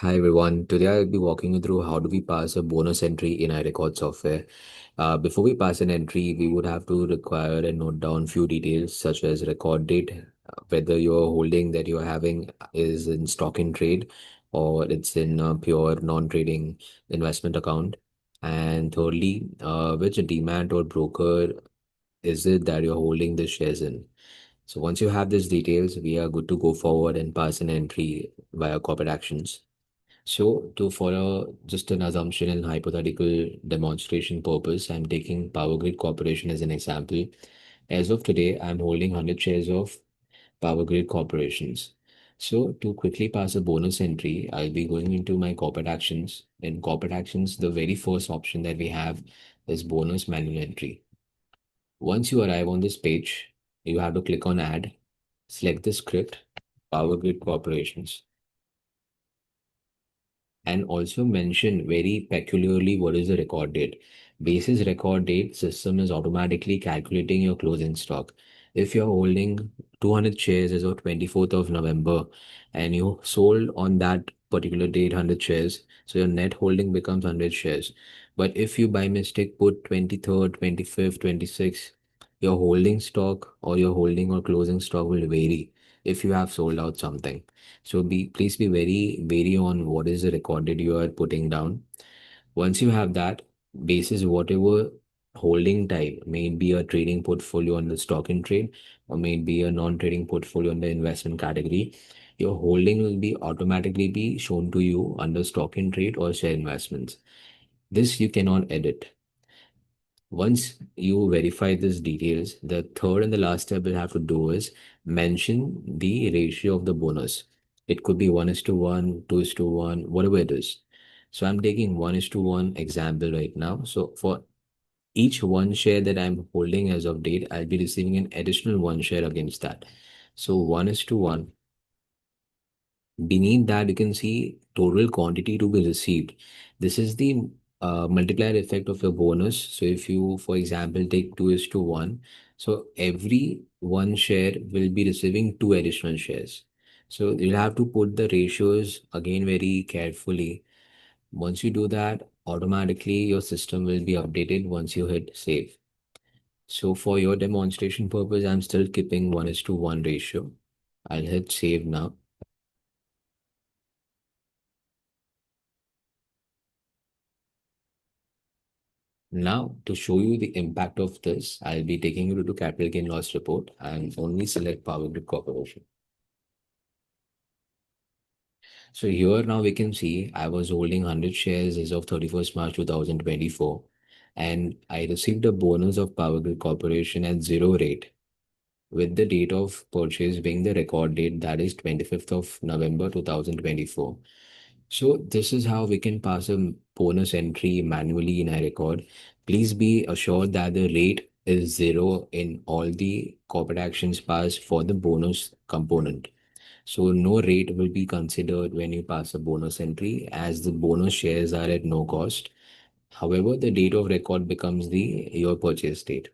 Hi everyone. Today I'll be walking you through how do we pass a bonus entry in iRecord software. Before we pass an entry, we would have to require and note down few details such as record date, whether your holding that you're having is in stock in trade or it's in a pure non-trading investment account. And thirdly, which demat or broker is it that you're holding the shares in? So once you have these details, we are good to go forward and pass an entry via corporate actions. So, to follow just an assumption and hypothetical demonstration purpose, I'm taking Power Grid Corporation as an example. As of today, I'm holding 100 shares of Power Grid Corporations. So, to quickly pass a bonus entry, I'll be going into my corporate actions. In corporate actions, the very first option that we have is bonus manual entry. Once you arrive on this page, you have to click on Add, select the script, Power Grid Corporations, and also mention very peculiarly what is the record date. Basis record date, system is automatically calculating your closing stock. If you're holding 200 shares as of 24th of November and you sold on that particular date 100 shares, so your net holding becomes 100 shares. But if you by mistake put 23rd, 25th, 26th, your holding stock or your holding or closing stock will vary if you have sold out something. So please be very wary on what is the record date you are putting down. Once you have that, basis whatever holding type, may it be a trading portfolio on the stock and trade, or may it be a non-trading portfolio in the investment category, your holding will be automatically be shown to you under stock and trade or share investments. This you cannot edit. Once you verify these details, the third and the last step we'll have to do is mention the ratio of the bonus. It could be 1 is to 1, 2 is to 1, whatever it is. So I'm taking 1 is to 1 example right now. So for each one share that I'm holding as of date, I'll be receiving an additional one share against that. So 1 is to 1. Beneath that, you can see total quantity to be received. This is the multiplier effect of your bonus. So if you, for example, take 2 is to 1, so every one share will be receiving two additional shares. So you'll have to put the ratios again very carefully. Once you do that, automatically your system will be updated once you hit save. So for your demonstration purpose, I'm still keeping 1 is to 1 ratio. I'll hit save now. Now, to show you the impact of this, I'll be taking you to capital gain loss report and only select Power Grid Corporation. So here now we can see I was holding 100 shares as of 31st March 2024, and I received a bonus of Power Grid Corporation at zero rate, with the date of purchase being the record date, that is 25th of November 2024. So this is how we can pass a bonus entry manually in iRecord. Please be assured that the rate is zero in all the corporate actions passed for the bonus component. So no rate will be considered when you pass a bonus entry, as the bonus shares are at no cost. However, the date of record becomes the your purchase date.